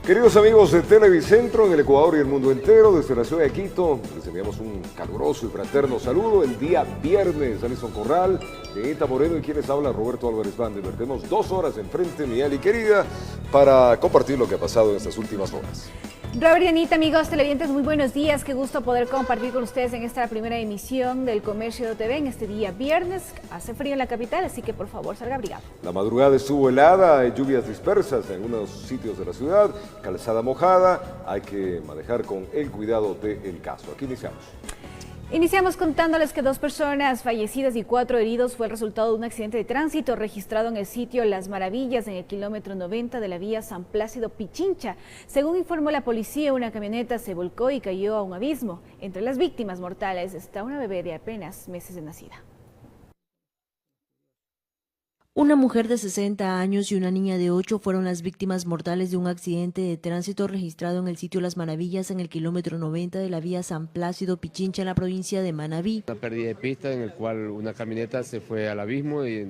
Queridos amigos de Televicentro en el Ecuador y el mundo entero, desde la ciudad de Quito, les enviamos un caluroso y fraterno saludo el día viernes. Alison Corral, Anita Moreno y quienes habla Roberto Álvarez Bande. Tenemos 2 horas enfrente, mi Ali querida, para compartir lo que ha pasado en estas últimas horas. Robert y Anita, amigos televidentes, muy buenos días. Qué gusto poder compartir con ustedes en esta primera emisión del Comercio TV en este día viernes. Hace frío en la capital, así que por favor salga abrigado. La madrugada estuvo helada, hay lluvias dispersas en unos sitios de la ciudad, calzada mojada, hay que manejar con el cuidado del caso. Aquí iniciamos. Iniciamos contándoles que 2 personas fallecidas y 4 heridos fue el resultado de un accidente de tránsito registrado en el sitio Las Maravillas, en el kilómetro 90 de la vía San Plácido-Pichincha. Según informó la policía, una camioneta se volcó y cayó a un abismo. Entre las víctimas mortales está una bebé de apenas meses de nacida. Una mujer de 60 años y una niña de 8 fueron las víctimas mortales de un accidente de tránsito registrado en el sitio Las Maravillas en el kilómetro 90 de la vía San Plácido Pichincha en la provincia de Manabí. Una pérdida de pista en el cual una camioneta se fue al abismo y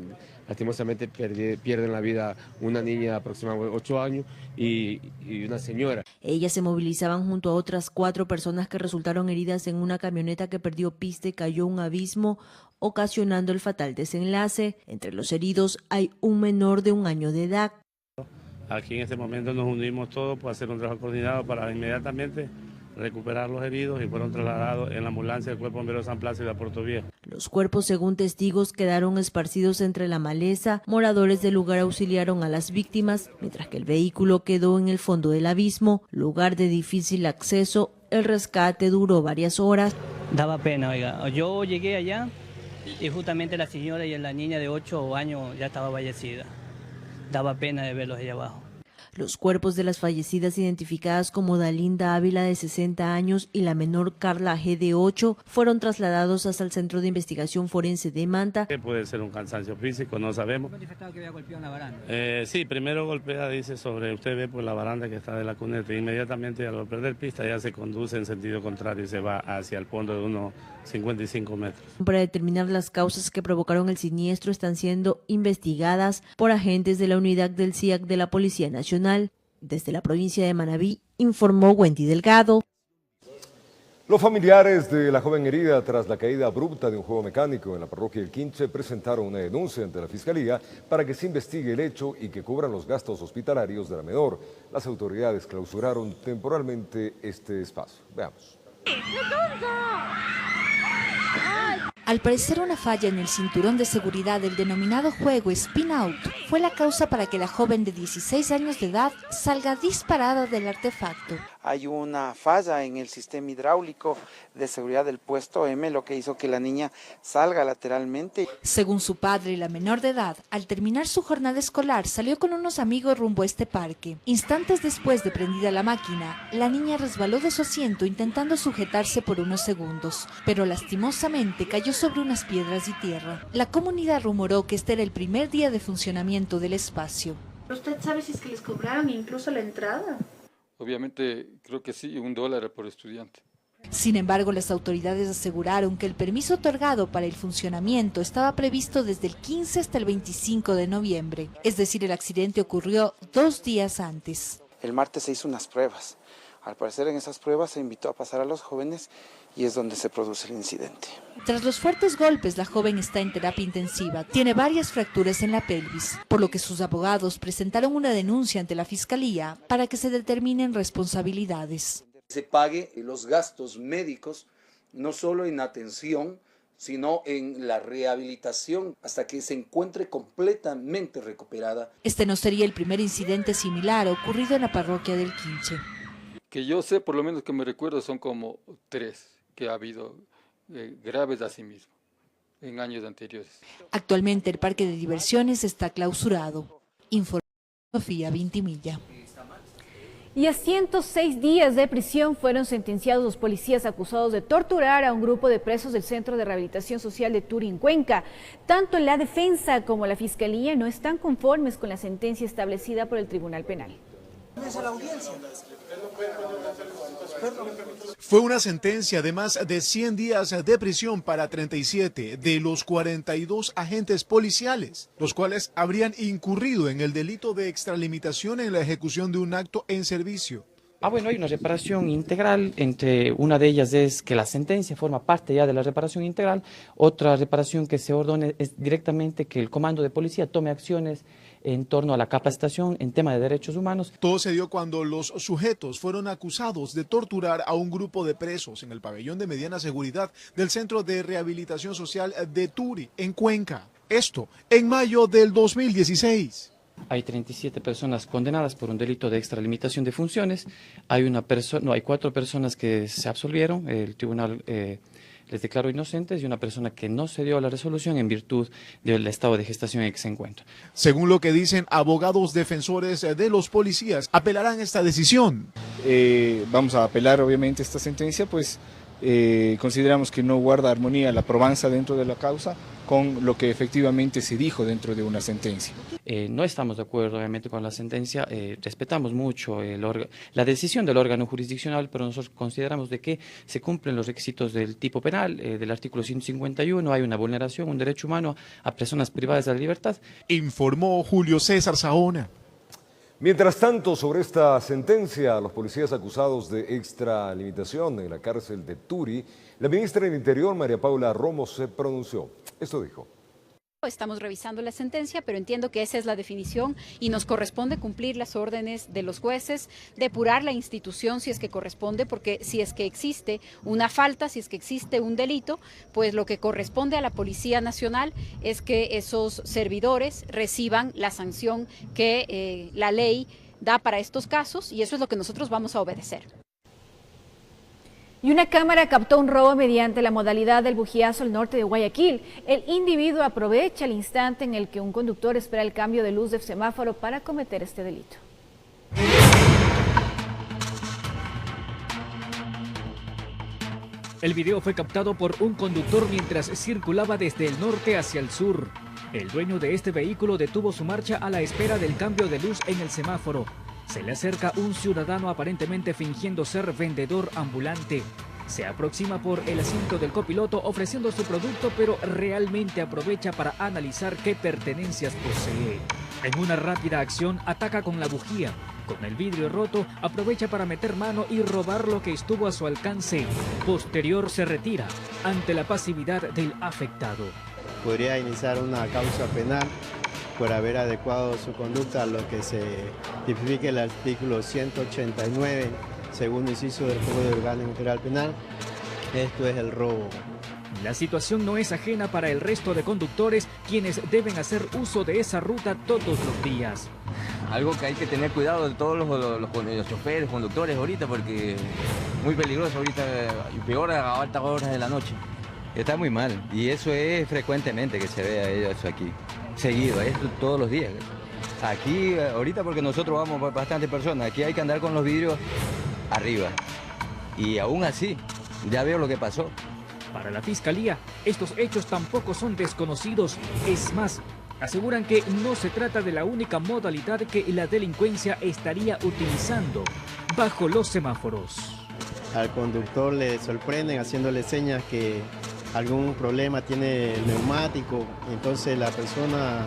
lastimosamente pierden la vida una niña de aproximadamente 8 años y una señora. Ellas se movilizaban junto a otras 4 personas que resultaron heridas en una camioneta que perdió pista y cayó a un abismo, ocasionando el fatal desenlace. Entre los heridos hay un menor de 1 año de edad. Aquí en este momento nos unimos todos para hacer un trabajo coordinado para inmediatamente recuperar los heridos y fueron trasladados en la ambulancia del Cuerpo Bombero de San Plácido a Puerto Viejo. Los cuerpos, según testigos, quedaron esparcidos entre la maleza. Moradores del lugar auxiliaron a las víctimas, mientras que el vehículo quedó en el fondo del abismo, lugar de difícil acceso. El rescate duró varias horas. Daba pena, oiga. Yo llegué allá y justamente la señora y la niña de 8 años ya estaba fallecida. Daba pena de verlos allá abajo. Los cuerpos de las fallecidas, identificadas como Dalinda Ávila, de 60 años, y la menor Carla G, de 8, fueron trasladados hasta el Centro de Investigación Forense de Manta. Puede ser un cansancio físico, no sabemos. ¿Fue manifestado que había golpeado una baranda? Sí, primero golpea, dice, usted ve por la baranda que está de la cuneta. Inmediatamente al perder pista ya se conduce en sentido contrario y se va hacia el fondo de unos 55 metros. Para determinar las causas que provocaron el siniestro están siendo investigadas por agentes de la unidad del SIAC de la Policía Nacional. Desde la provincia de Manabí, informó Wendy Delgado. Los familiares de la joven herida tras la caída abrupta de un juego mecánico en la parroquia del Quinche presentaron una denuncia ante la Fiscalía para que se investigue el hecho y que cubran los gastos hospitalarios de la menor. Las autoridades clausuraron temporalmente este espacio. Veamos. Al parecer, una falla en el cinturón de seguridad del denominado juego Spin Out fue la causa para que la joven de 16 años de edad salga disparada del artefacto. Hay una falla en el sistema hidráulico de seguridad del puesto M, lo que hizo que la niña salga lateralmente. Según su padre, la menor de edad, al terminar su jornada escolar, salió con unos amigos rumbo a este parque. Instantes después de prendida la máquina, la niña resbaló de su asiento intentando sujetarse por unos segundos, pero lastimosamente cayó sobre unas piedras y tierra. La comunidad rumoró que este era el primer día de funcionamiento del espacio. ¿Usted sabe si es que les cobraron incluso la entrada? Obviamente creo que sí, $1 por estudiante. Sin embargo, las autoridades aseguraron que el permiso otorgado para el funcionamiento estaba previsto desde el 15 hasta el 25 de noviembre. Es decir, el accidente ocurrió 2 días antes. El martes se hizo unas pruebas. Al parecer en esas pruebas se invitó a pasar a los jóvenes y es donde se produce el incidente. Tras los fuertes golpes, la joven está en terapia intensiva. Tiene varias fracturas en la pelvis, por lo que sus abogados presentaron una denuncia ante la Fiscalía para que se determinen responsabilidades. Se pague los gastos médicos, no solo en atención, sino en la rehabilitación hasta que se encuentre completamente recuperada. Este no sería el primer incidente similar ocurrido en la parroquia del Quinche. Que yo sé, por lo menos que me recuerdo, son como 3 que ha habido graves a sí mismo en años anteriores. Actualmente el parque de diversiones está clausurado, informó Sofía Vintimilla. Y a 106 días de prisión fueron sentenciados los policías acusados de torturar a un grupo de presos del Centro de Rehabilitación Social de Turín, Cuenca. Tanto la defensa como la Fiscalía no están conformes con la sentencia establecida por el Tribunal Penal. ¿Es la audiencia? Fue una sentencia de más de 100 días de prisión para 37 de los 42 agentes policiales, los cuales habrían incurrido en el delito de extralimitación en la ejecución de un acto en servicio. Bueno, hay una reparación integral, entre una de ellas es que la sentencia forma parte ya de la reparación integral, otra reparación que se ordene es directamente que el comando de policía tome acciones en torno a la capacitación en tema de derechos humanos. Todo se dio cuando los sujetos fueron acusados de torturar a un grupo de presos en el pabellón de mediana seguridad del Centro de Rehabilitación Social de Turi, en Cuenca. Esto en mayo del 2016. Hay 37 personas condenadas por un delito de extralimitación de funciones. Hay 4 personas que se absolvieron. El tribunal les declaró inocentes y una persona que no se dio a la resolución en virtud del estado de gestación en que se encuentra. Según lo que dicen abogados defensores de los policías, apelarán esta decisión. Vamos a apelar obviamente esta sentencia, pues consideramos que no guarda armonía la probanza dentro de la causa con lo que efectivamente se dijo dentro de una sentencia. No estamos de acuerdo obviamente con la sentencia, respetamos mucho la decisión del órgano jurisdiccional, pero nosotros consideramos de que se cumplen los requisitos del tipo penal, del artículo 151, hay una vulneración, un derecho humano a personas privadas de la libertad. Informó Julio César Saona. Mientras tanto, sobre esta sentencia, los policías acusados de extralimitación en la cárcel de Turi, la ministra del Interior, María Paula Romo, se pronunció. Esto dijo. Estamos revisando la sentencia, pero entiendo que esa es la definición y nos corresponde cumplir las órdenes de los jueces, depurar la institución si es que corresponde, porque si es que existe una falta, si es que existe un delito, pues lo que corresponde a la Policía Nacional es que esos servidores reciban la sanción que la ley da para estos casos y eso es lo que nosotros vamos a obedecer. Y una cámara captó un robo mediante la modalidad del bujiazo al norte de Guayaquil. El individuo aprovecha el instante en el que un conductor espera el cambio de luz del semáforo para cometer este delito. El video fue captado por un conductor mientras circulaba desde el norte hacia el sur. El dueño de este vehículo detuvo su marcha a la espera del cambio de luz en el semáforo. Se le acerca un ciudadano aparentemente fingiendo ser vendedor ambulante. Se aproxima por el asiento del copiloto ofreciendo su producto, pero realmente aprovecha para analizar qué pertenencias posee. En una rápida acción ataca con la bujía. Con el vidrio roto, aprovecha para meter mano y robar lo que estuvo a su alcance. Posterior se retira ante la pasividad del afectado. Podría iniciar una causa penal por haber adecuado su conducta a lo que se tipifica el artículo 189, segundo inciso del Código Orgánico Integral Penal. Esto es el robo. La situación no es ajena para el resto de conductores, quienes deben hacer uso de esa ruta todos los días. Algo que hay que tener cuidado de todos los choferes, conductores ahorita, porque es muy peligroso ahorita, y peor a altas horas de la noche. Está muy mal, y eso es frecuentemente que se vea eso aquí. Seguido, es todos los días. Aquí, ahorita porque nosotros vamos bastantes personas, aquí hay que andar con los vidrios arriba. Y aún así, ya veo lo que pasó. Para la Fiscalía, estos hechos tampoco son desconocidos. Es más, aseguran que no se trata de la única modalidad que la delincuencia estaría utilizando bajo los semáforos. Al conductor le sorprenden haciéndole señas que algún problema tiene el neumático, entonces la persona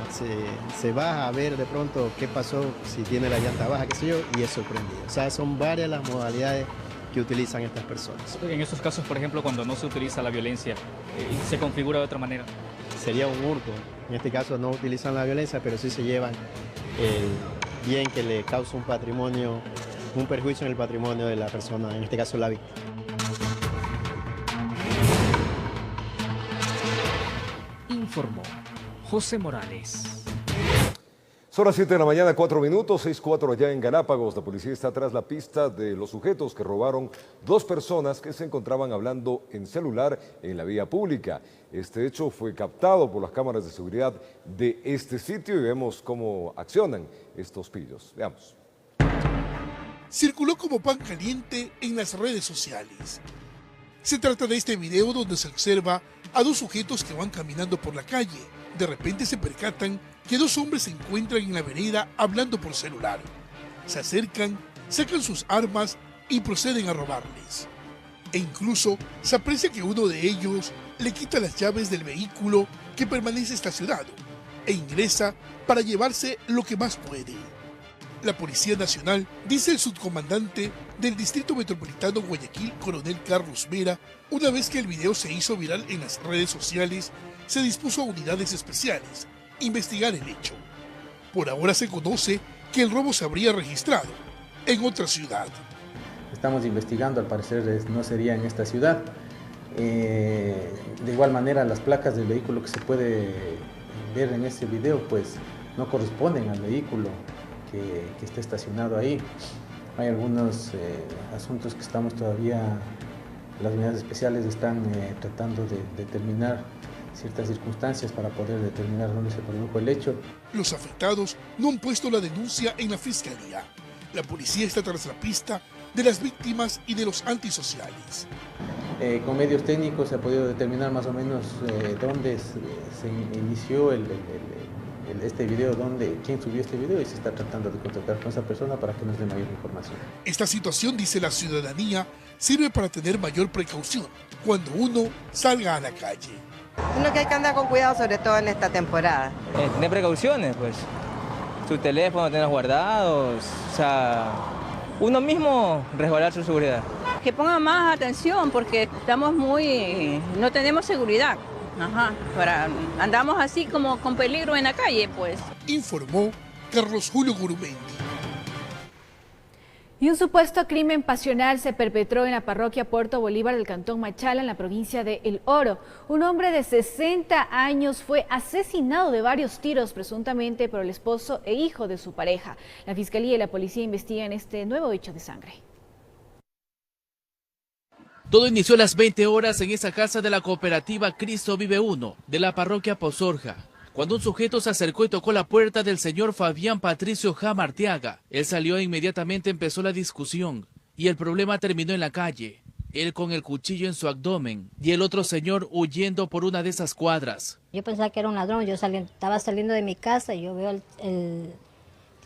se baja a ver de pronto qué pasó, si tiene la llanta baja, qué sé yo, y es sorprendido. O sea, son varias las modalidades que utilizan estas personas. En estos casos, por ejemplo, cuando no se utiliza la violencia, ¿se configura de otra manera? Sería un hurto. En este caso no utilizan la violencia, pero sí se llevan el bien que le causa un patrimonio, un perjuicio en el patrimonio de la persona, en este caso la víctima. Informó José Morales. Son las 7 de la mañana, 4 minutos, 6:04 allá en Galápagos. La policía está tras la pista de los sujetos que robaron 2 personas que se encontraban hablando en celular en la vía pública. Este hecho fue captado por las cámaras de seguridad de este sitio y vemos cómo accionan estos pillos. Veamos. Circuló como pan caliente en las redes sociales. Se trata de este video donde se observa a 2 sujetos que van caminando por la calle. De repente se percatan que 2 hombres se encuentran en la vereda hablando por celular. Se acercan, sacan sus armas y proceden a robarles. E incluso se aprecia que uno de ellos le quita las llaves del vehículo que permanece estacionado e ingresa para llevarse lo que más puede. La Policía Nacional, dice el subcomandante del Distrito Metropolitano Guayaquil, coronel Carlos Vera, una vez que el video se hizo viral en las redes sociales, se dispuso a unidades especiales investigar el hecho. Por ahora se conoce que el robo se habría registrado en otra ciudad. Estamos investigando, al parecer no sería en esta ciudad. De igual manera, las placas del vehículo que se puede ver en este video pues no corresponden al vehículo que está estacionado ahí. Hay algunos asuntos que estamos todavía, las unidades especiales están tratando de determinar ciertas circunstancias para poder determinar dónde se produjo el hecho. Los afectados no han puesto la denuncia en la fiscalía. La policía está tras la pista de las víctimas y de los antisociales. Con medios técnicos se ha podido determinar más o menos dónde se inició este video, quién subió este video, y se está tratando de contactar con esa persona para que nos dé mayor información. Esta situación, dice la ciudadanía, sirve para tener mayor precaución cuando uno salga a la calle. Uno que hay que andar con cuidado, sobre todo en esta temporada. Tener precauciones, pues. Su teléfono, tenerlos guardados, o sea, uno mismo resguardar su seguridad. Que pongan más atención porque no tenemos seguridad. Andamos así como con peligro en la calle, pues. Informó Carlos Julio Gurumendi. Y un supuesto crimen pasional se perpetró en la parroquia Puerto Bolívar del Cantón Machala, en la provincia de El Oro. Un hombre de 60 años fue asesinado de varios tiros, presuntamente por el esposo e hijo de su pareja. La Fiscalía y la Policía investigan este nuevo hecho de sangre. Todo inició a las 20 horas en esa casa de la cooperativa Cristo Vive Uno, de la parroquia Pozorja, cuando un sujeto se acercó y tocó la puerta del señor Fabián Patricio Jama Arteaga. Él salió e inmediatamente empezó la discusión y el problema terminó en la calle. Él con el cuchillo en su abdomen y el otro señor huyendo por una de esas cuadras. Yo pensaba que era un ladrón, estaba saliendo de mi casa y yo veo el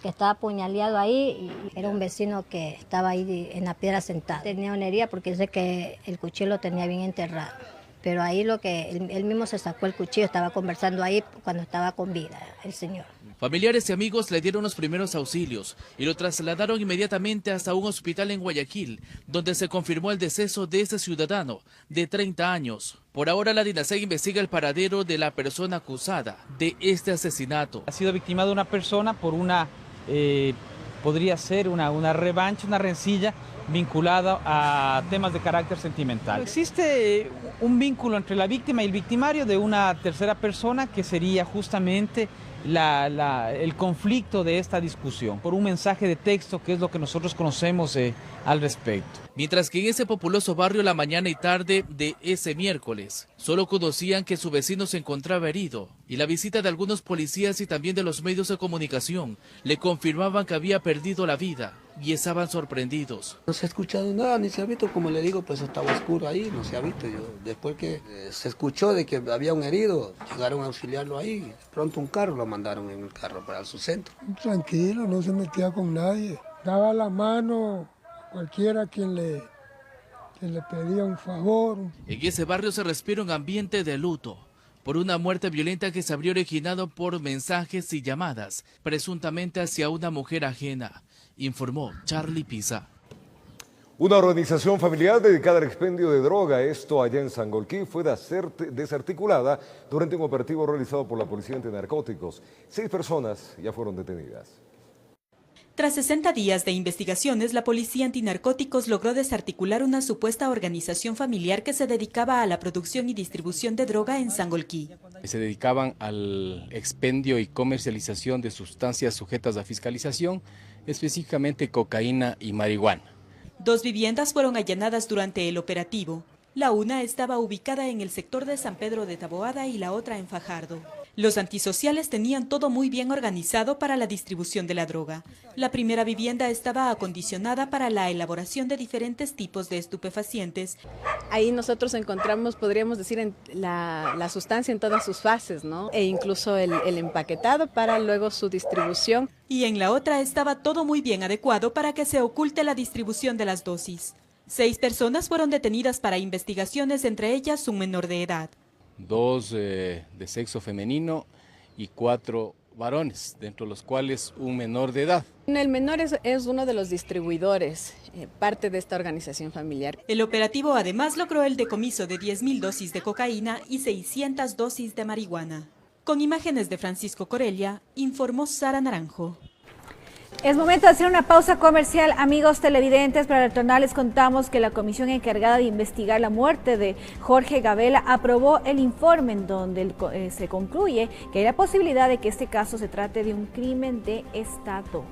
que estaba apuñaleado ahí, y era un vecino que estaba ahí en la piedra sentado. Tenía una herida porque dice que el cuchillo lo tenía bien enterrado. Pero ahí él mismo se sacó el cuchillo, estaba conversando ahí cuando estaba con vida el señor. Familiares y amigos le dieron los primeros auxilios y lo trasladaron inmediatamente hasta un hospital en Guayaquil, donde se confirmó el deceso de ese ciudadano de 30 años. Por ahora la DINASEG investiga el paradero de la persona acusada de este asesinato. Ha sido víctima de una persona por podría ser una revancha, una rencilla vinculada a temas de carácter sentimental. Existe un vínculo entre la víctima y el victimario de una tercera persona que sería justamente el conflicto de esta discusión, por un mensaje de texto que es lo que nosotros conocemos al respecto. Mientras que en ese populoso barrio la mañana y tarde de ese miércoles, solo conocían que su vecino se encontraba herido y la visita de algunos policías y también de los medios de comunicación le confirmaban que había perdido la vida y estaban sorprendidos. No se ha escuchado nada, ni se ha visto, como le digo, pues estaba oscuro ahí, no se ha visto. Después que se escuchó de que había un herido, llegaron a auxiliarlo ahí, de pronto un carro lo mandaron en el carro para su centro. Tranquilo, no se metía con nadie, daba la mano a cualquiera quien le pedía un favor. En ese barrio se respira un ambiente de luto por una muerte violenta que se habría originado por mensajes y llamadas, presuntamente hacia una mujer ajena, informó Charlie Pisa. Una organización familiar dedicada al expendio de droga, esto allá en Sangolquí, fue desarticulada durante un operativo realizado por la Policía Antinarcóticos. 6 personas ya fueron detenidas. Tras 60 días de investigaciones, la Policía Antinarcóticos logró desarticular una supuesta organización familiar que se dedicaba a la producción y distribución de droga en Sangolquí. Se dedicaban al expendio y comercialización de sustancias sujetas a fiscalización, específicamente cocaína y marihuana. 2 viviendas fueron allanadas durante el operativo. La una estaba ubicada en el sector de San Pedro de Taboada y la otra en Fajardo. Los antisociales tenían todo muy bien organizado para la distribución de la droga. La primera vivienda estaba acondicionada para la elaboración de diferentes tipos de estupefacientes. Ahí nosotros encontramos, podríamos decir, la sustancia en todas sus fases, ¿no? E incluso el empaquetado para luego su distribución. Y en la otra estaba todo muy bien adecuado para que se oculte la distribución de las dosis. 6 personas fueron detenidas para investigaciones, entre ellas un menor de edad. 2 de sexo femenino y 4 varones, dentro de los cuales un menor de edad. El menor es uno de los distribuidores, parte de esta organización familiar. El operativo además logró el decomiso de 10.000 dosis de cocaína y 600 dosis de marihuana. Con imágenes de Francisco Corella, informó Sara Naranjo. Es momento de hacer una pausa comercial, amigos televidentes. Para retornar les contamos que la comisión encargada de investigar la muerte de Jorge Gabela aprobó el informe en donde se concluye que hay la posibilidad de que este caso se trate de un crimen de Estado.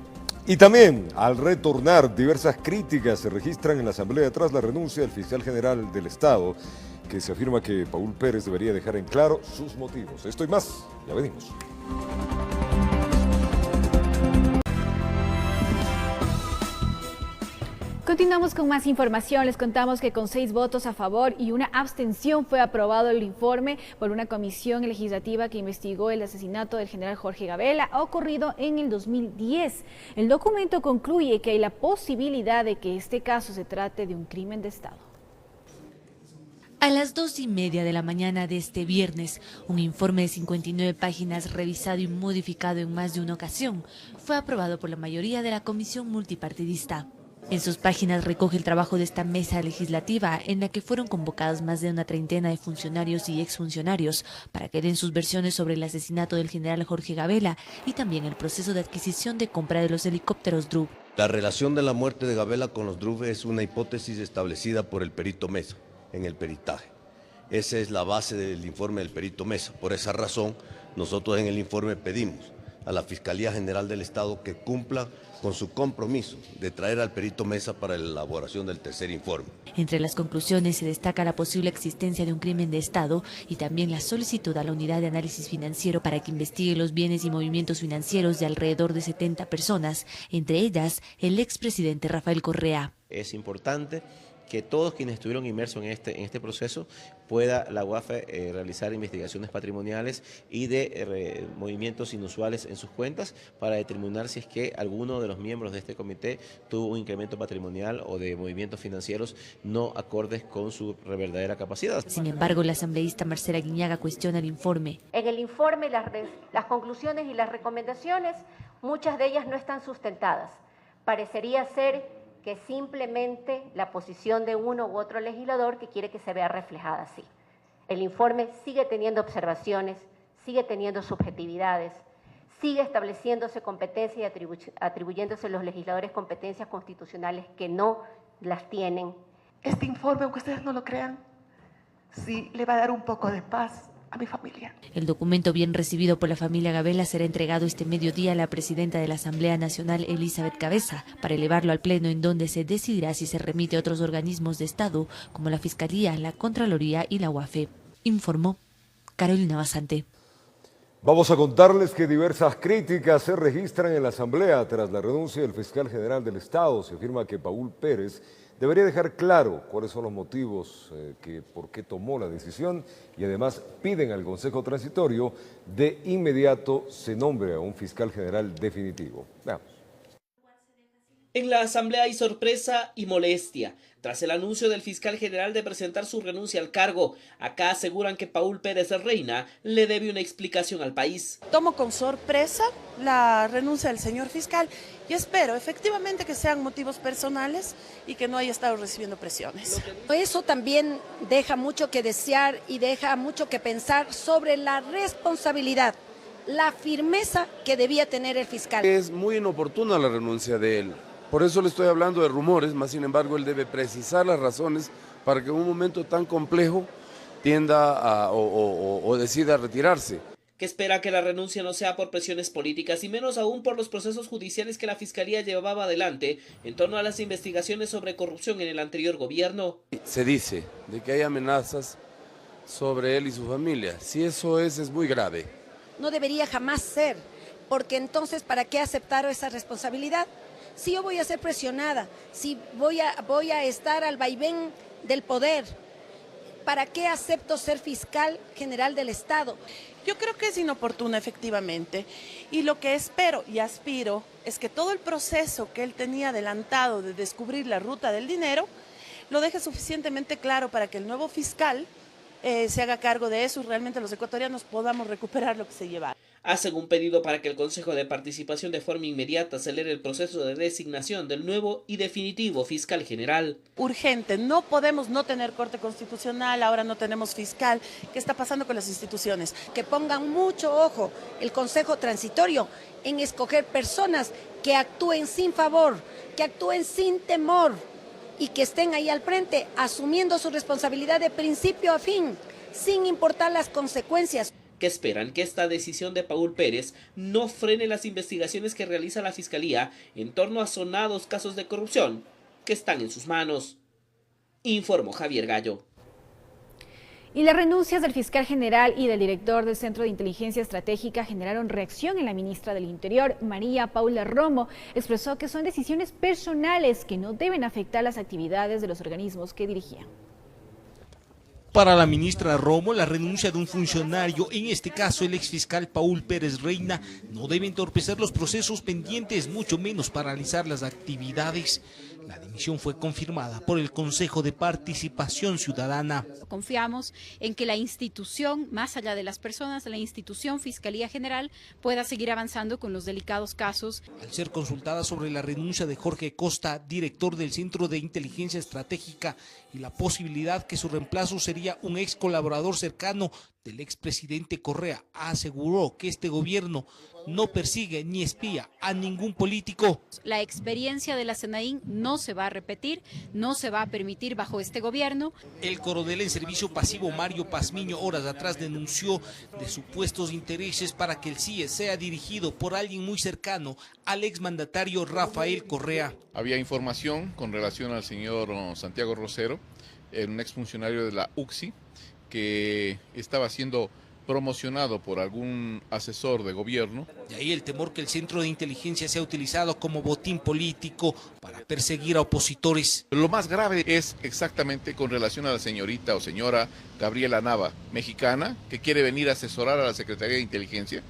Y también, al retornar, diversas críticas se registran en la Asamblea tras la renuncia del fiscal general del Estado, que se afirma que Paul Pérez debería dejar en claro sus motivos. Esto y más, ya venimos. Continuamos con más información. Les contamos que con 6 votos a favor y una abstención fue aprobado el informe por una comisión legislativa que investigó el asesinato del general Jorge Gabela ocurrido en el 2010. El documento concluye que hay la posibilidad de que este caso se trate de un crimen de Estado. A las 2:30 de la mañana de este viernes, un informe de 59 páginas revisado y modificado en más de una ocasión fue aprobado por la mayoría de la comisión multipartidista. En sus páginas recoge el trabajo de esta mesa legislativa en la que fueron convocados más de una treintena de funcionarios y exfuncionarios para que den sus versiones sobre el asesinato del general Jorge Gabela y también el proceso de adquisición de compra de los helicópteros DRUV. La relación de la muerte de Gabela con los DRUV es una hipótesis establecida por el perito Mesa en el peritaje. Esa es la base del informe del perito Mesa. Por esa razón, nosotros en el informe pedimos a la Fiscalía General del Estado que cumpla con su compromiso de traer al perito Mesa para la elaboración del tercer informe. Entre las conclusiones se destaca la posible existencia de un crimen de Estado y también la solicitud a la Unidad de Análisis Financiero para que investigue los bienes y movimientos financieros de alrededor de 70 personas, entre ellas el expresidente Rafael Correa. Es importante que todos quienes estuvieron inmersos en este proceso pueda la UAFE realizar investigaciones patrimoniales y de movimientos inusuales en sus cuentas para determinar si es que alguno de los miembros de este comité tuvo un incremento patrimonial o de movimientos financieros no acordes con su verdadera capacidad. Sin embargo, la asambleísta Marcela Guiñaga cuestiona el informe. En el informe las conclusiones y las recomendaciones, muchas de ellas no están sustentadas. Parecería ser que simplemente la posición de uno u otro legislador que quiere que se vea reflejada así. El informe sigue teniendo observaciones, sigue teniendo subjetividades, sigue estableciéndose competencias y atribuyéndose a los legisladores competencias constitucionales que no las tienen. Este informe, aunque ustedes no lo crean, sí le va a dar un poco de paz a mi familia. El documento bien recibido por la familia Gabela será entregado este mediodía a la presidenta de la Asamblea Nacional, Elizabeth Cabeza, para elevarlo al Pleno, en donde se decidirá si se remite a otros organismos de Estado, como la Fiscalía, la Contraloría y la UAFE. Informó Carolina Basante. Vamos a contarles que diversas críticas se registran en la Asamblea tras la renuncia del fiscal general del Estado. Se afirma que Paul Pérez debería dejar claro cuáles son los motivos por qué tomó la decisión y además piden al Consejo Transitorio de inmediato se nombre a un fiscal general definitivo. Veamos. En la Asamblea hay sorpresa y molestia tras el anuncio del fiscal general de presentar su renuncia al cargo. Acá aseguran que Paul Pérez Reina le debe una explicación al país. Tomo con sorpresa la renuncia del señor fiscal y espero efectivamente que sean motivos personales y que no haya estado recibiendo presiones. Eso también deja mucho que desear y deja mucho que pensar sobre la responsabilidad, la firmeza que debía tener el fiscal. Es muy inoportuna la renuncia de él. Por eso le estoy hablando de rumores, más sin embargo él debe precisar las razones para que en un momento tan complejo tienda o decida retirarse. Que espera que la renuncia no sea por presiones políticas y menos aún por los procesos judiciales que la Fiscalía llevaba adelante en torno a las investigaciones sobre corrupción en el anterior gobierno. Se dice de que hay amenazas sobre él y su familia. Si eso es muy grave. no debería jamás ser, porque entonces ¿para qué aceptar esa responsabilidad? Si yo voy a ser presionada, si voy a estar al vaivén del poder, ¿para qué acepto ser fiscal general del Estado? Yo creo que es inoportuna, efectivamente, y lo que espero y aspiro es que todo el proceso que él tenía adelantado de descubrir la ruta del dinero lo deje suficientemente claro para que el nuevo fiscal se haga cargo de eso y realmente los ecuatorianos podamos recuperar lo que se lleva. Hacen un pedido para que el Consejo de Participación de forma inmediata acelere el proceso de designación del nuevo y definitivo fiscal general. Urgente, no podemos no tener Corte Constitucional, ahora no tenemos fiscal. ¿Qué está pasando con las instituciones? Que pongan mucho ojo el Consejo Transitorio en escoger personas que actúen sin favor, que actúen sin temor y que estén ahí al frente asumiendo su responsabilidad de principio a fin, sin importar las consecuencias. Que esperan que esta decisión de Paul Pérez no frene las investigaciones que realiza la Fiscalía en torno a sonados casos de corrupción que están en sus manos. Informó Javier Gallo. Y las renuncias del fiscal general y del director del Centro de Inteligencia Estratégica generaron reacción en la ministra del Interior, María Paula Romo. Expresó que son decisiones personales que no deben afectar las actividades de los organismos que dirigía. Para la ministra Romo, la renuncia de un funcionario, en este caso el exfiscal Paul Pérez Reina, no debe entorpecer los procesos pendientes, mucho menos paralizar las actividades. La dimisión fue confirmada por el Consejo de Participación Ciudadana. Confiamos en que la institución, más allá de las personas, la institución Fiscalía General pueda seguir avanzando con los delicados casos. Al ser consultada sobre la renuncia de Jorge Costa, director del Centro de Inteligencia Estratégica, y la posibilidad que su reemplazo sería un ex colaborador cercano del expresidente Correa, aseguró que este gobierno no persigue ni espía a ningún político. La experiencia de la SENAIN no se va a repetir, no se va a permitir bajo este gobierno. El coronel en servicio pasivo Mario Pazmiño horas atrás denunció de supuestos intereses para que el CIE sea dirigido por alguien muy cercano al exmandatario Rafael Correa. Había información con relación al señor Santiago Rosero, un exfuncionario de la UCSI, que estaba siendo promocionado por algún asesor de gobierno. De ahí el temor que el Centro de Inteligencia sea utilizado como botín político para perseguir a opositores. Lo más grave es exactamente con relación a la señorita o señora Gabriela Nava, mexicana, que quiere venir a asesorar a la Secretaría de Inteligencia.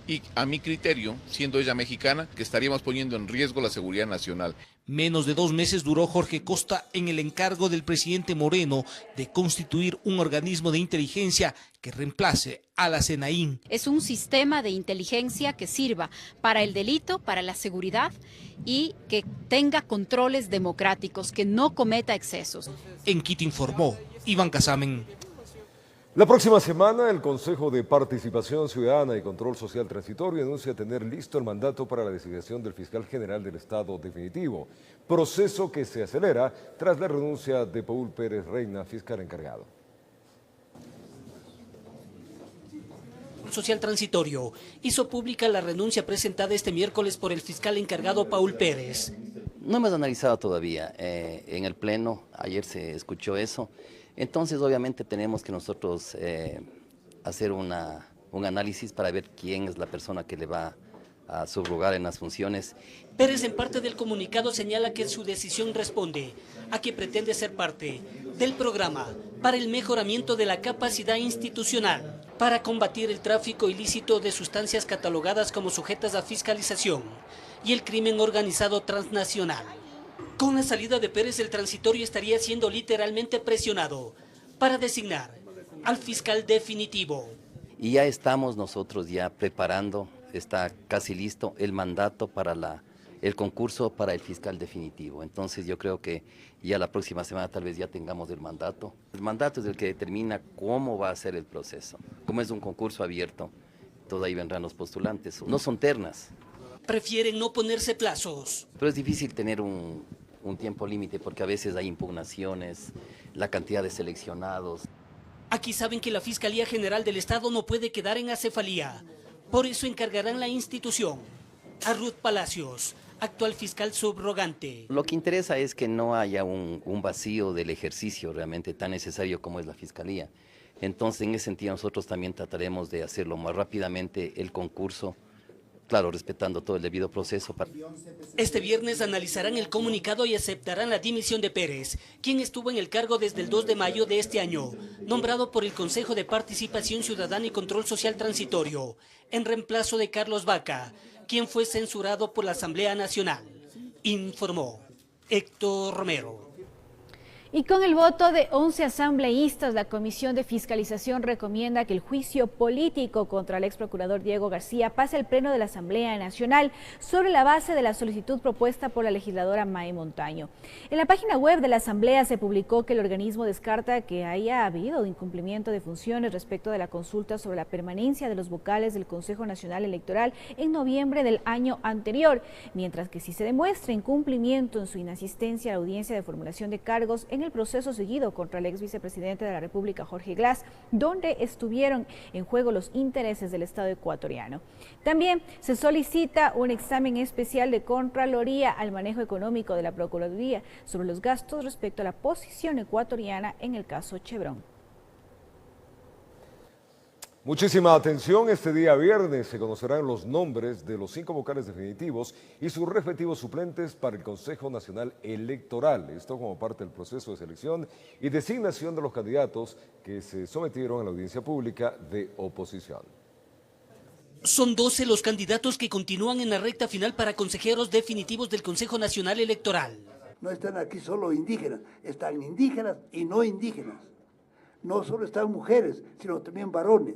Y a mi criterio, siendo ella mexicana, que estaríamos poniendo en riesgo la seguridad nacional. Menos de 2 meses duró Jorge Costa en el encargo del presidente Moreno de constituir un organismo de inteligencia que reemplace a la SENAIN. Es un sistema de inteligencia que sirva para el delito, para la seguridad y que tenga controles democráticos, que no cometa excesos. En Quito informó Iván Casamen. La próxima semana, el Consejo de Participación Ciudadana y Control Social Transitorio anuncia tener listo el mandato para la designación del fiscal general del Estado definitivo, proceso que se acelera tras la renuncia de Paul Pérez Reina, fiscal encargado. Social Transitorio hizo pública la renuncia presentada este miércoles por el fiscal encargado Paul Pérez. No hemos analizado todavía. En el Pleno, ayer se escuchó eso. Entonces, obviamente, tenemos que nosotros hacer un análisis para ver quién es la persona que le va a subrogar en las funciones. Pérez, en parte del comunicado, señala que su decisión responde a que pretende ser parte del programa para el mejoramiento de la capacidad institucional para combatir el tráfico ilícito de sustancias catalogadas como sujetas a fiscalización y el crimen organizado transnacional. Con la salida de Pérez, el transitorio estaría siendo literalmente presionado para designar al fiscal definitivo. Y ya estamos nosotros ya preparando, está casi listo el mandato para el concurso para el fiscal definitivo. Entonces yo creo que ya la próxima semana tal vez ya tengamos el mandato. El mandato es el que determina cómo va a ser el proceso. Como es un concurso abierto, todo ahí vendrán los postulantes. No son ternas. Prefieren no ponerse plazos. Pero es difícil tener un tiempo límite porque a veces hay impugnaciones, la cantidad de seleccionados. Aquí saben que la Fiscalía General del Estado no puede quedar en acefalía. Por eso encargarán la institución a Ruth Palacios, actual fiscal subrogante. Lo que interesa es que no haya un vacío del ejercicio realmente tan necesario como es la Fiscalía. Entonces, en ese sentido, nosotros también trataremos de hacerlo más rápidamente el concurso, claro, respetando todo el debido proceso. Este viernes analizarán el comunicado y aceptarán la dimisión de Pérez, quien estuvo en el cargo desde el 2 de mayo de este año, nombrado por el Consejo de Participación Ciudadana y Control Social Transitorio, en reemplazo de Carlos Vaca, quien fue censurado por la Asamblea Nacional. Informó Héctor Romero. Y con el voto de 11 asambleístas, la Comisión de Fiscalización recomienda que el juicio político contra el ex procurador Diego García pase al Pleno de la Asamblea Nacional sobre la base de la solicitud propuesta por la legisladora Mae Montaño. En la página web de la Asamblea se publicó que el organismo descarta que haya habido incumplimiento de funciones respecto de la consulta sobre la permanencia de los vocales del Consejo Nacional Electoral en noviembre del año anterior, mientras que si se demuestra incumplimiento en su inasistencia a la audiencia de formulación de cargos en el proceso seguido contra el ex vicepresidente de la República, Jorge Glass, donde estuvieron en juego los intereses del Estado ecuatoriano. También se solicita un examen especial de Contraloría al manejo económico de la Procuraduría sobre los gastos respecto a la posición ecuatoriana en el caso Chevron. Muchísima atención, este día viernes se conocerán los nombres de los 5 vocales definitivos y sus respectivos suplentes para el Consejo Nacional Electoral. Esto como parte del proceso de selección y designación de los candidatos que se sometieron a la audiencia pública de oposición. Son 12 los candidatos que continúan en la recta final para consejeros definitivos del Consejo Nacional Electoral. No están aquí solo indígenas, están indígenas y no indígenas. No solo están mujeres, sino también varones.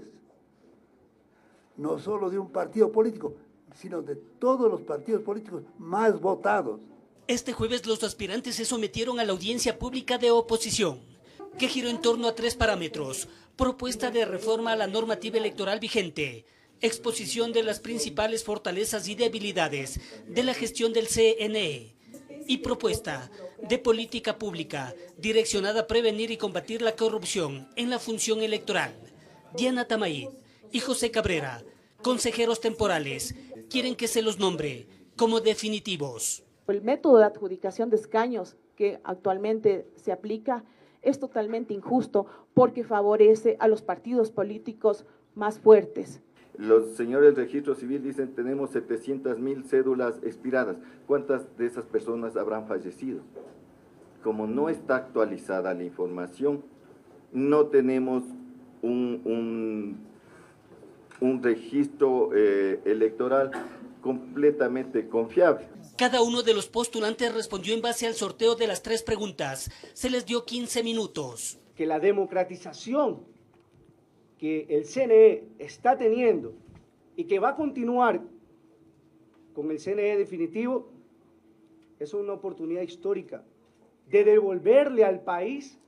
No solo de un partido político, sino de todos los partidos políticos más votados. Este jueves los aspirantes se sometieron a la audiencia pública de oposición, que giró en torno a 3 parámetros: propuesta de reforma a la normativa electoral vigente, exposición de las principales fortalezas y debilidades de la gestión del CNE y propuesta de política pública direccionada a prevenir y combatir la corrupción en la función electoral. Diana Tamaid y José Cabrera, consejeros temporales, quieren que se los nombre como definitivos. El método de adjudicación de escaños que actualmente se aplica es totalmente injusto porque favorece a los partidos políticos más fuertes. Los señores del registro civil dicen tenemos 700.000 cédulas expiradas. ¿Cuántas de esas personas habrán fallecido? Como no está actualizada la información, no tenemos un registro electoral completamente confiable. Cada uno de los postulantes respondió en base al sorteo de las 3 preguntas. Se les dio 15 minutos. Que la democratización que el CNE está teniendo y que va a continuar con el CNE definitivo es una oportunidad histórica de devolverle al país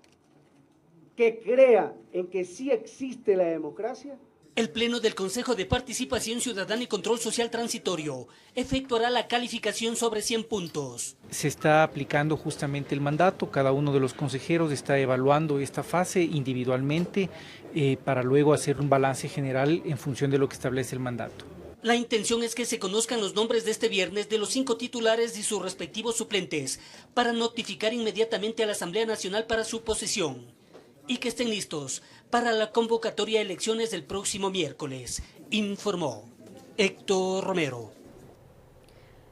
que crea en que sí existe la democracia. El Pleno del Consejo de Participación Ciudadana y Control Social Transitorio efectuará la calificación sobre 100 puntos. Se está aplicando justamente el mandato, cada uno de los consejeros está evaluando esta fase individualmente para luego hacer un balance general en función de lo que establece el mandato. La intención es que se conozcan los nombres de este viernes de los 5 titulares y sus respectivos suplentes para notificar inmediatamente a la Asamblea Nacional para su posesión y que estén listos para la convocatoria a elecciones del próximo miércoles, informó Héctor Romero.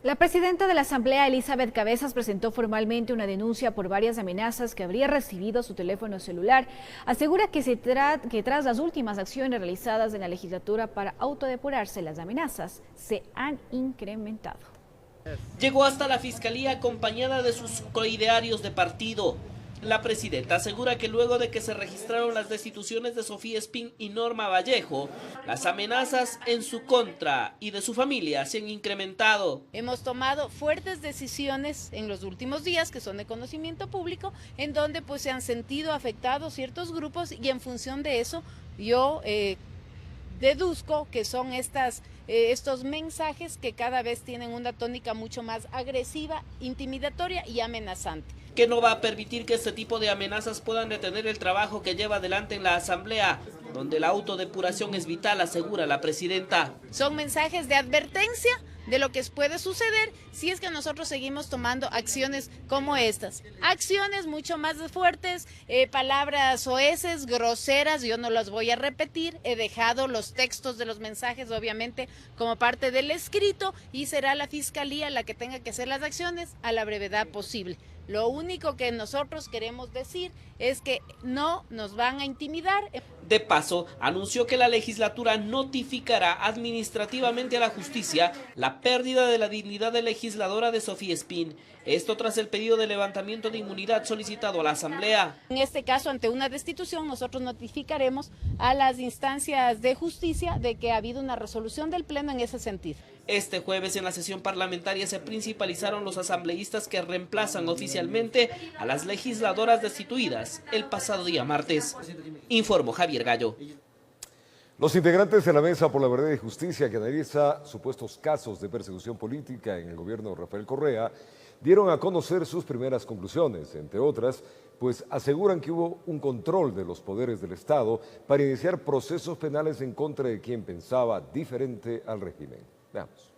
La presidenta de la Asamblea, Elizabeth Cabezas, presentó formalmente una denuncia por varias amenazas que habría recibido a su teléfono celular. Asegura que tras las últimas acciones realizadas en la legislatura para autodepurarse, las amenazas se han incrementado. Llegó hasta la Fiscalía acompañada de sus coidearios de partido. La presidenta asegura que luego de que se registraron las destituciones de Sofía Espín y Norma Vallejo, las amenazas en su contra y de su familia se han incrementado. Hemos tomado fuertes decisiones en los últimos días, que son de conocimiento público, en donde pues se han sentido afectados ciertos grupos y en función de eso yo deduzco que son estos mensajes que cada vez tienen una tónica mucho más agresiva, intimidatoria y amenazante. Que no va a permitir que este tipo de amenazas puedan detener el trabajo que lleva adelante en la Asamblea, donde la autodepuración es vital, asegura la presidenta. Son mensajes de advertencia de lo que puede suceder si es que nosotros seguimos tomando acciones como estas. Acciones mucho más fuertes, palabras soeces, groseras, yo no las voy a repetir, he dejado los textos de los mensajes obviamente como parte del escrito y será la Fiscalía la que tenga que hacer las acciones a la brevedad posible. Lo único que nosotros queremos decir es que no nos van a intimidar. De paso, anunció que la legislatura notificará administrativamente a la justicia la pérdida de la dignidad de legisladora de Sofía Espín. Esto tras el pedido de levantamiento de inmunidad solicitado a la Asamblea. En este caso, ante una destitución, nosotros notificaremos a las instancias de justicia de que ha habido una resolución del Pleno en ese sentido. Este jueves en la sesión parlamentaria se principalizaron los asambleístas que reemplazan oficialmente a las legisladoras destituidas el pasado día martes. Informó Javier Gallo. Los integrantes de la Mesa por la Verdad y Justicia, que analiza supuestos casos de persecución política en el gobierno de Rafael Correa, dieron a conocer sus primeras conclusiones. Entre otras, pues aseguran que hubo un control de los poderes del Estado para iniciar procesos penales en contra de quien pensaba diferente al régimen. Veamos.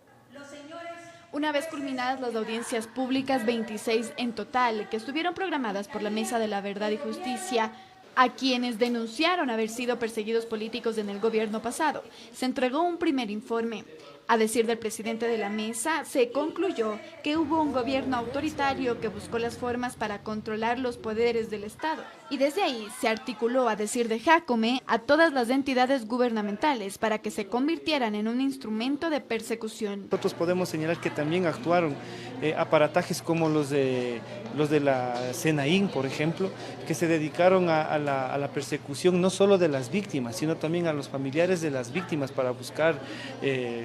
Una vez culminadas las audiencias públicas, 26 en total, que estuvieron programadas por la Mesa de la Verdad y Justicia, a quienes denunciaron haber sido perseguidos políticos en el gobierno pasado, se entregó un primer informe. A decir del presidente de la mesa, se concluyó que hubo un gobierno autoritario que buscó las formas para controlar los poderes del Estado. Y desde ahí se articuló, a decir de Jácome, a todas las entidades gubernamentales para que se convirtieran en un instrumento de persecución. Nosotros podemos señalar que también actuaron aparatajes como los de la SENAIN, por ejemplo, que se dedicaron a la persecución no solo de las víctimas, sino también a los familiares de las víctimas para buscar,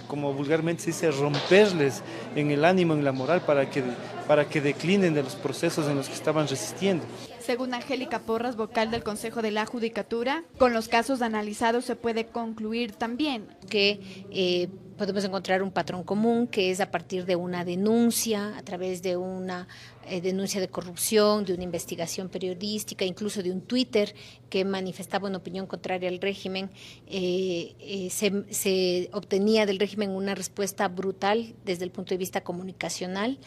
como vulgarmente se dice, romperles en el ánimo, en la moral, para que declinen de los procesos en los que estaban resistiendo. Según Angélica Porras, vocal del Consejo de la Judicatura, con los casos analizados se puede concluir también que podemos encontrar un patrón común, que es a partir de una denuncia, a través de una denuncia de corrupción, de una investigación periodística, incluso de un Twitter que manifestaba una opinión contraria al régimen, se obtenía del régimen una respuesta brutal desde el punto de vista comunicacional,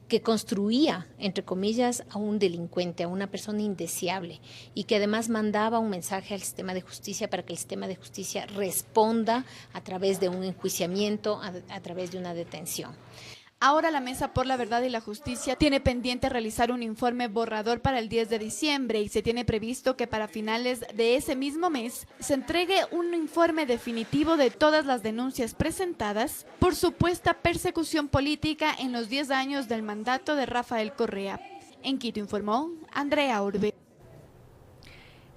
que construía, entre comillas, a un delincuente, a una persona indeseable, y que además mandaba un mensaje al sistema de justicia para que el sistema de justicia responda a través de un enjuiciamiento, a través de una detención. Ahora la Mesa por la Verdad y la Justicia tiene pendiente realizar un informe borrador para el 10 de diciembre y se tiene previsto que para finales de ese mismo mes se entregue un informe definitivo de todas las denuncias presentadas por supuesta persecución política en los 10 años del mandato de Rafael Correa. En Quito informó Andrea Urbe.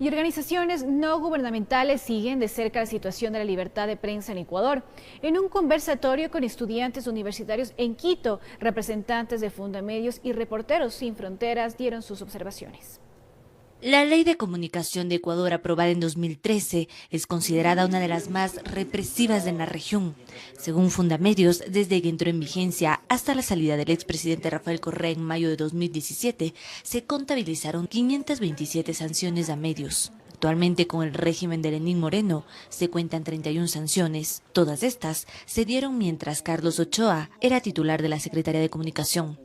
Y organizaciones no gubernamentales siguen de cerca la situación de la libertad de prensa en Ecuador. En un conversatorio con estudiantes universitarios en Quito, representantes de Fundamedios y Reporteros Sin Fronteras dieron sus observaciones. La Ley de Comunicación de Ecuador, aprobada en 2013, es considerada una de las más represivas de la región. Según Fundamedios, desde que entró en vigencia hasta la salida del expresidente Rafael Correa en mayo de 2017, se contabilizaron 527 sanciones a medios. Actualmente, con el régimen de Lenín Moreno, se cuentan 31 sanciones. Todas estas se dieron mientras Carlos Ochoa era titular de la Secretaría de Comunicación.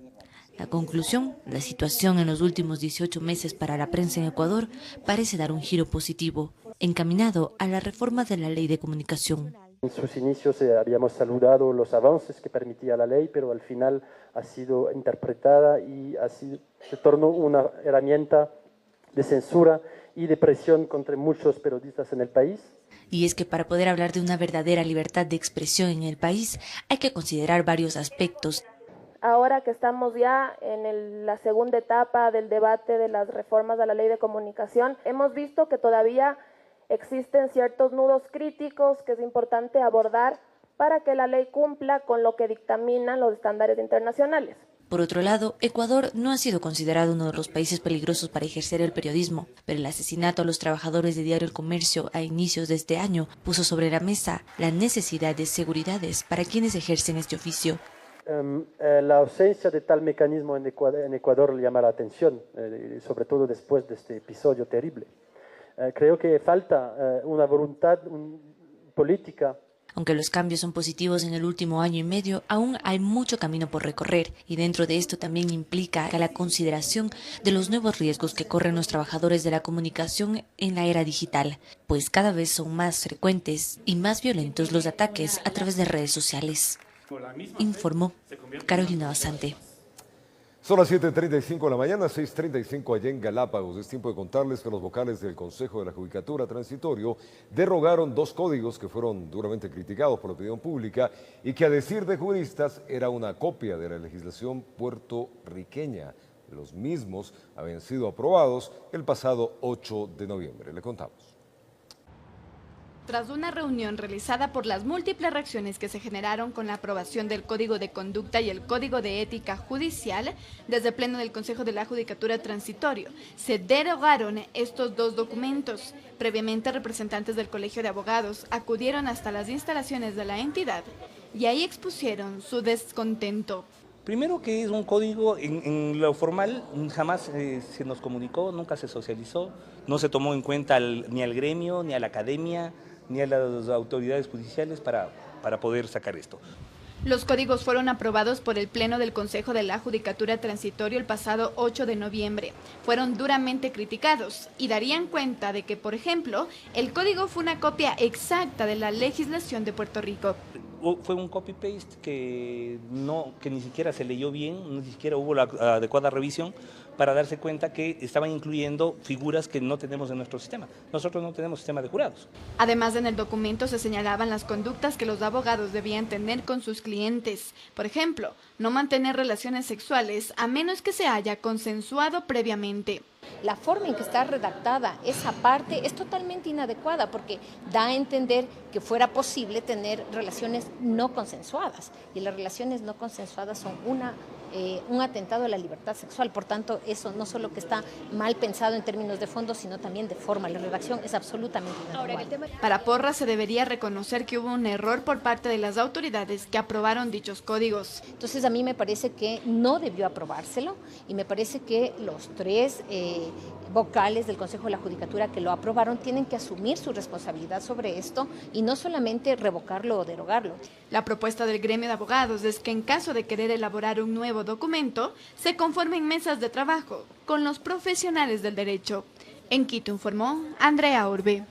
La conclusión, la situación en los últimos 18 meses para la prensa en Ecuador parece dar un giro positivo, encaminado a la reforma de la Ley de Comunicación. En sus inicios habíamos saludado los avances que permitía la ley, pero al final ha sido interpretada y se tornó una herramienta de censura y de presión contra muchos periodistas en el país. Y es que para poder hablar de una verdadera libertad de expresión en el país hay que considerar varios aspectos. Ahora que estamos ya en la segunda etapa del debate de las reformas a la Ley de Comunicación, hemos visto que todavía existen ciertos nudos críticos que es importante abordar para que la ley cumpla con lo que dictaminan los estándares internacionales. Por otro lado, Ecuador no ha sido considerado uno de los países peligrosos para ejercer el periodismo, pero el asesinato a los trabajadores de Diario El Comercio a inicios de este año puso sobre la mesa la necesidad de seguridades para quienes ejercen este oficio. La ausencia de tal mecanismo en Ecuador le llama la atención, sobre todo después de este episodio terrible. Creo que falta una voluntad política. Aunque los cambios son positivos en el último año y medio, aún hay mucho camino por recorrer, y dentro de esto también implica la consideración de los nuevos riesgos que corren los trabajadores de la comunicación en la era digital, pues cada vez son más frecuentes y más violentos los ataques a través de redes sociales. Informó Carolina Basante. Son las 7:35 de la mañana, 6:35 allá en Galápagos. Es tiempo de contarles que los vocales del Consejo de la Judicatura Transitorio derogaron 2 códigos que fueron duramente criticados por la opinión pública y que, a decir de juristas, era una copia de la legislación puertorriqueña. Los mismos habían sido aprobados el pasado 8 de noviembre. Le contamos. Tras una reunión realizada por las múltiples reacciones que se generaron con la aprobación del Código de Conducta y el Código de Ética Judicial, desde el Pleno del Consejo de la Judicatura Transitorio, se derogaron estos 2 documentos. Previamente, representantes del Colegio de Abogados acudieron hasta las instalaciones de la entidad y ahí expusieron su descontento. Primero, que es un código, en lo formal jamás se nos comunicó, nunca se socializó, no se tomó en cuenta ni al gremio, ni a la academia, ni a las autoridades judiciales para poder sacar esto. Los códigos fueron aprobados por el Pleno del Consejo de la Judicatura Transitorio el pasado 8 de noviembre. Fueron duramente criticados y darían cuenta de que, por ejemplo, el código fue una copia exacta de la legislación de Puerto Rico. Fue un copy-paste que ni siquiera se leyó bien, ni siquiera hubo la adecuada revisión para darse cuenta que estaban incluyendo figuras que no tenemos en nuestro sistema. Nosotros no tenemos sistema de jurados. Además, en el documento se señalaban las conductas que los abogados debían tener con sus clientes. Por ejemplo, no mantener relaciones sexuales a menos que se haya consensuado previamente. La forma en que está redactada esa parte es totalmente inadecuada porque da a entender que fuera posible tener relaciones no consensuadas, y las relaciones no consensuadas son un atentado a la libertad sexual. Por tanto, eso no solo que está mal pensado en términos de fondo, sino también de forma. La redacción es absolutamente inadecuada. Para Porras se debería reconocer que hubo un error por parte de las autoridades que aprobaron dichos códigos. Entonces, a mí me parece que no debió aprobárselo, y me parece que los 3 vocales del Consejo de la Judicatura que lo aprobaron tienen que asumir su responsabilidad sobre esto y no solamente revocarlo o derogarlo. La propuesta del gremio de abogados es que, en caso de querer elaborar un nuevo documento, se conformen mesas de trabajo con los profesionales del derecho. En Quito informó Andrea Orbe.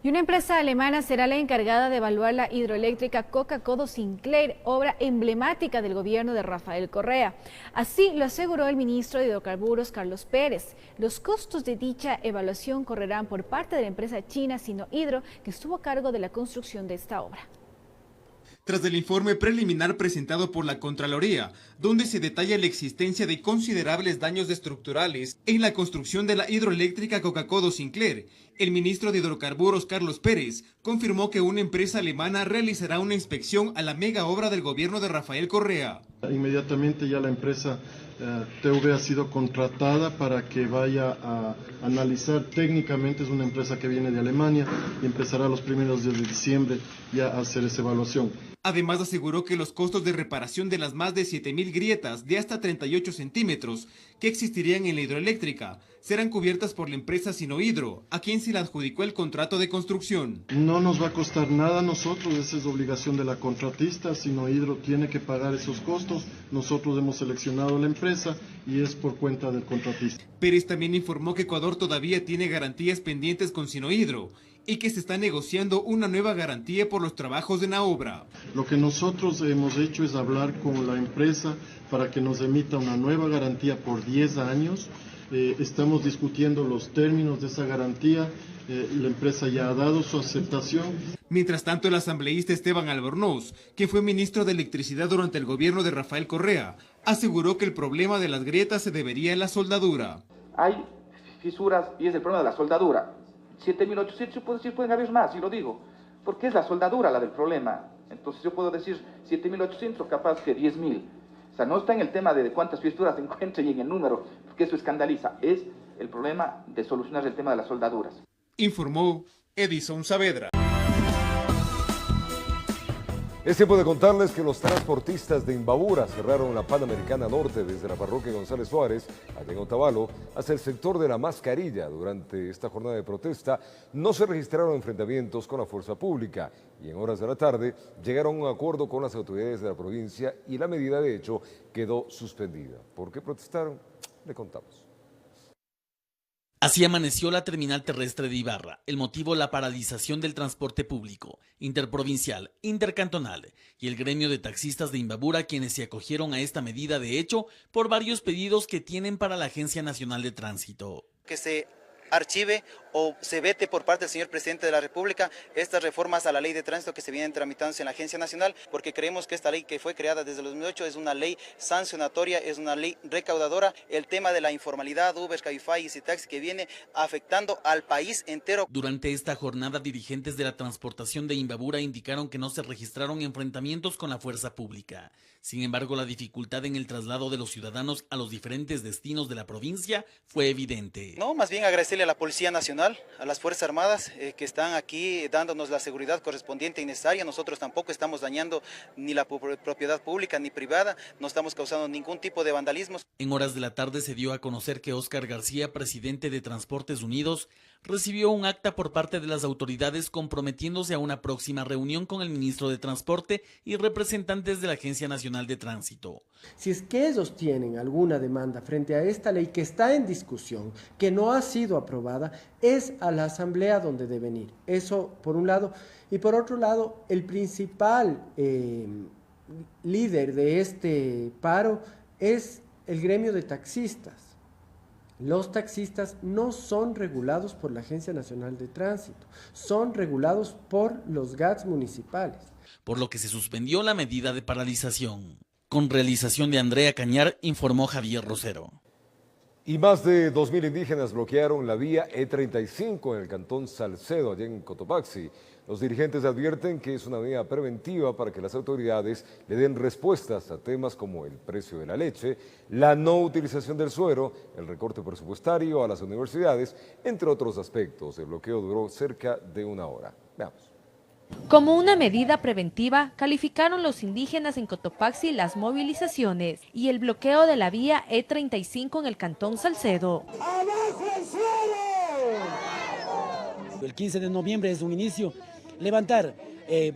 Y una empresa alemana será la encargada de evaluar la hidroeléctrica Coca-Codo Sinclair, obra emblemática del gobierno de Rafael Correa. Así lo aseguró el ministro de Hidrocarburos, Carlos Pérez. Los costos de dicha evaluación correrán por parte de la empresa china Sinohydro, que estuvo a cargo de la construcción de esta obra. Tras el informe preliminar presentado por la Contraloría, donde se detalla la existencia de considerables daños estructurales en la construcción de la hidroeléctrica Coca-Codo Sinclair, el ministro de Hidrocarburos, Carlos Pérez, confirmó que una empresa alemana realizará una inspección a la mega obra del gobierno de Rafael Correa. Inmediatamente ya la empresa TV ha sido contratada para que vaya a analizar técnicamente. Es una empresa que viene de Alemania y empezará los primeros días de diciembre ya a hacer esa evaluación. Además, aseguró que los costos de reparación de las más de 7.000 grietas de hasta 38 centímetros que existirían en la hidroeléctrica serán cubiertas por la empresa Sinohydro, a quien se le adjudicó el contrato de construcción. No nos va a costar nada a nosotros, esa es obligación de la contratista. Sinohydro tiene que pagar esos costos. Nosotros hemos seleccionado la empresa y es por cuenta del contratista. Pérez también informó que Ecuador todavía tiene garantías pendientes con Sinohydro y que se está negociando una nueva garantía por los trabajos en la obra. Lo que nosotros hemos hecho es hablar con la empresa para que nos emita una nueva garantía por 10 años. Estamos discutiendo los términos de esa garantía. La empresa ya ha dado su aceptación. Mientras tanto, el asambleísta Esteban Albornoz, que fue ministro de Electricidad durante el gobierno de Rafael Correa, aseguró que el problema de las grietas se debería a la soldadura. Hay fisuras y es el problema de la soldadura. 7.800, pueden haber más, y lo digo, porque es la soldadura la del problema. Entonces yo puedo decir 7.800, capaz que 10.000. O sea, no está en el tema de cuántas fisuras se encuentren y en el número, porque eso escandaliza. Es el problema de solucionar el tema de las soldaduras. Informó Edison Saavedra. Es tiempo de contarles que los transportistas de Imbabura cerraron la Panamericana Norte desde la parroquia González Suárez, allá en Otavalo, hasta el sector de La Mascarilla. Durante esta jornada de protesta no se registraron enfrentamientos con la fuerza pública y en horas de la tarde llegaron a un acuerdo con las autoridades de la provincia y la medida de hecho quedó suspendida. ¿Por qué protestaron? Le contamos. Así amaneció la terminal terrestre de Ibarra. El motivo, la paralización del transporte público, interprovincial, intercantonal y el gremio de taxistas de Imbabura, quienes se acogieron a esta medida de hecho por varios pedidos que tienen para la Agencia Nacional de Tránsito. Que se archive o se vete por parte del señor presidente de la República estas reformas a la ley de tránsito que se vienen tramitándose en la Agencia Nacional, porque creemos que esta ley que fue creada desde el 2008 es una ley sancionatoria, es una ley recaudadora. El tema de la informalidad, Uber, Cabify y Citaxi, que viene afectando al país entero. Durante esta jornada, dirigentes de la transportación de Imbabura indicaron que no se registraron enfrentamientos con la fuerza pública. Sin embargo, la dificultad en el traslado de los ciudadanos a los diferentes destinos de la provincia fue evidente. No, más bien agradecerle a la Policía Nacional, a las Fuerzas Armadas que están aquí dándonos la seguridad correspondiente y necesaria. Nosotros tampoco estamos dañando ni la propiedad pública ni privada, no estamos causando ningún tipo de vandalismo. En horas de la tarde se dio a conocer que Óscar García, presidente de Transportes Unidos, recibió un acta por parte de las autoridades comprometiéndose a una próxima reunión con el ministro de Transporte y representantes de la Agencia Nacional de Tránsito. Si es que ellos tienen alguna demanda frente a esta ley que está en discusión, que no ha sido aprobada, es a la Asamblea donde deben ir. Eso por un lado. Y por otro lado, el principal líder de este paro es el gremio de taxistas. Los taxistas no son regulados por la Agencia Nacional de Tránsito, son regulados por los GATS municipales. Por lo que se suspendió la medida de paralización. Con realización de Andrea Cañar, informó Javier Rosero. Y más de 2.000 indígenas bloquearon la vía E35 en el cantón Salcedo, allá en Cotopaxi. Los dirigentes advierten que es una medida preventiva para que las autoridades le den respuestas a temas como el precio de la leche, la no utilización del suero, el recorte presupuestario a las universidades, entre otros aspectos. El bloqueo duró cerca de una hora. Veamos. Como una medida preventiva, calificaron los indígenas en Cotopaxi las movilizaciones y el bloqueo de la vía E35 en el cantón Salcedo. ¡Abajo el suelo! El 15 de noviembre es un inicio. Levantar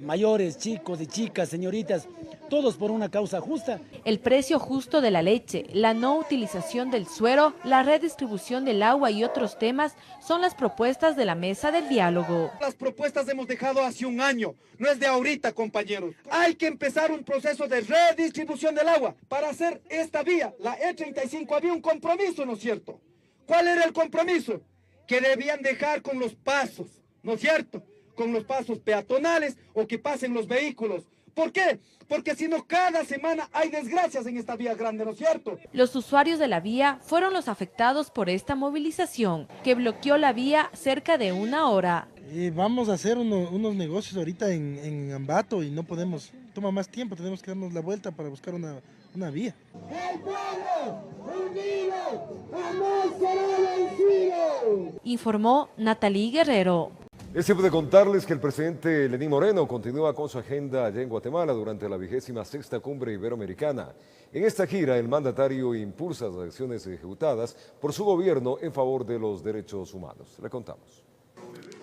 mayores, chicos y chicas, señoritas, todos por una causa justa. El precio justo de la leche, la no utilización del suero, la redistribución del agua y otros temas son las propuestas de la mesa del diálogo. Las propuestas hemos dejado hace un año, no es de ahorita, compañeros. Hay que empezar un proceso de redistribución del agua. Para hacer esta vía, la E35, había un compromiso, ¿no es cierto? ¿Cuál era el compromiso? Que debían dejar con los pasos, ¿no es cierto? Con los pasos peatonales o que pasen los vehículos. ¿Por qué? Porque si no, cada semana hay desgracias en esta vía grande, ¿no es cierto? Los usuarios de la vía fueron los afectados por esta movilización, que bloqueó la vía cerca de una hora. Vamos a hacer unos negocios ahorita en Ambato y no podemos, toma más tiempo, tenemos que darnos la vuelta para buscar una vía. ¡El pueblo unido jamás será vencido! Informó Natalí Guerrero. Es tiempo de contarles que el presidente Lenín Moreno continúa con su agenda allá en Guatemala durante la 26ª Cumbre Iberoamericana. En esta gira, el mandatario impulsa las acciones ejecutadas por su gobierno en favor de los derechos humanos. Le contamos.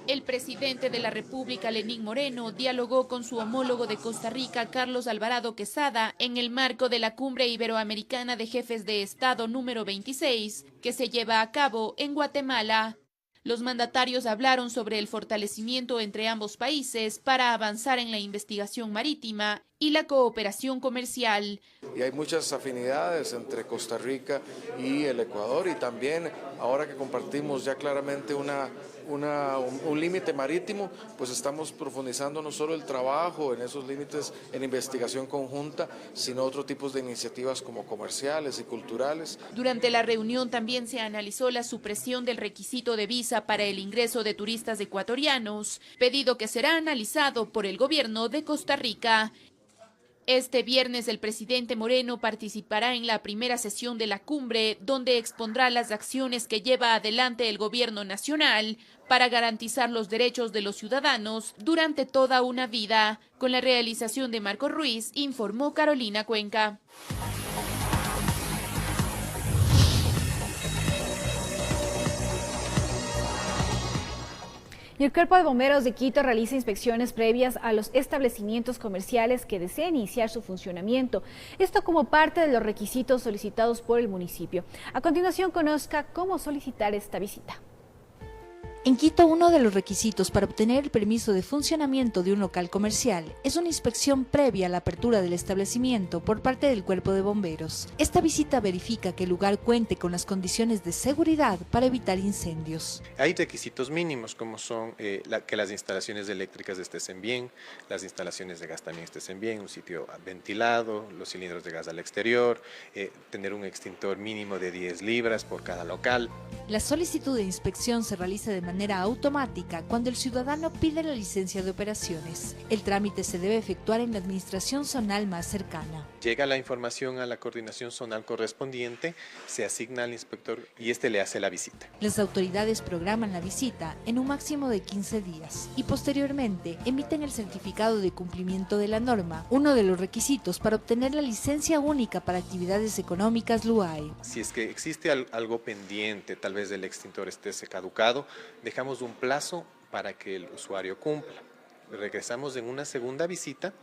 El presidente de la República, Lenín Moreno, dialogó con su homólogo de Costa Rica, Carlos Alvarado Quesada, en el marco de la Cumbre Iberoamericana de Jefes de Estado número 26, que se lleva a cabo en Guatemala. Los mandatarios hablaron sobre el fortalecimiento entre ambos países para avanzar en la investigación marítima y la cooperación comercial. Y hay muchas afinidades entre Costa Rica y el Ecuador y también ahora que compartimos ya claramente un límite marítimo, pues estamos profundizando no solo el trabajo en esos límites en investigación conjunta, sino otros tipos de iniciativas como comerciales y culturales. Durante la reunión también se analizó la supresión del requisito de visa para el ingreso de turistas ecuatorianos, pedido que será analizado por el gobierno de Costa Rica. Este viernes el presidente Moreno participará en la primera sesión de la cumbre, donde expondrá las acciones que lleva adelante el gobierno nacional para garantizar los derechos de los ciudadanos durante toda una vida. Con la realización de Marco Ruiz, informó Carolina Cuenca. Y el Cuerpo de Bomberos de Quito realiza inspecciones previas a los establecimientos comerciales que deseen iniciar su funcionamiento. Esto como parte de los requisitos solicitados por el municipio. A continuación, conozca cómo solicitar esta visita. En Quito, uno de los requisitos para obtener el permiso de funcionamiento de un local comercial es una inspección previa a la apertura del establecimiento por parte del Cuerpo de Bomberos. Esta visita verifica que el lugar cuente con las condiciones de seguridad para evitar incendios. Hay requisitos mínimos como son que las instalaciones eléctricas estén bien, las instalaciones de gas también estén bien, un sitio ventilado, los cilindros de gas al exterior, tener un extintor mínimo de 10 libras por cada local. La solicitud de inspección se realiza de manera automática cuando el ciudadano pide la licencia de operaciones. El trámite se debe efectuar en la administración zonal más cercana. Llega la información a la coordinación zonal correspondiente, se asigna al inspector y este le hace la visita. Las autoridades programan la visita en un máximo de 15 días y posteriormente emiten el certificado de cumplimiento de la norma, uno de los requisitos para obtener la licencia única para actividades económicas LUAE. Si es que existe algo pendiente, tal vez el extintor esté caducado, dejamos un plazo para que el usuario cumpla. Regresamos en una segunda visita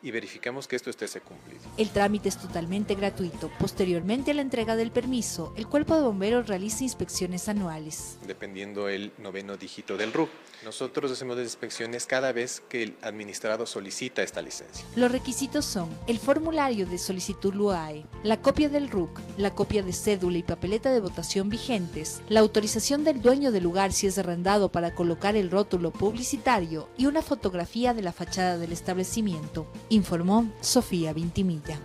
y verificamos que esto esté cumplido. El trámite es totalmente gratuito. Posteriormente a la entrega del permiso, el Cuerpo de Bomberos realiza inspecciones anuales. Dependiendo el 9º dígito del RUC. Nosotros hacemos las inspecciones cada vez que el administrado solicita esta licencia. Los requisitos son el formulario de solicitud LUAE, la copia del RUC, la copia de cédula y papeleta de votación vigentes, la autorización del dueño del lugar si es arrendado para colocar el rótulo publicitario y una fotografía de la fachada del establecimiento, informó Sofía Vintimilla.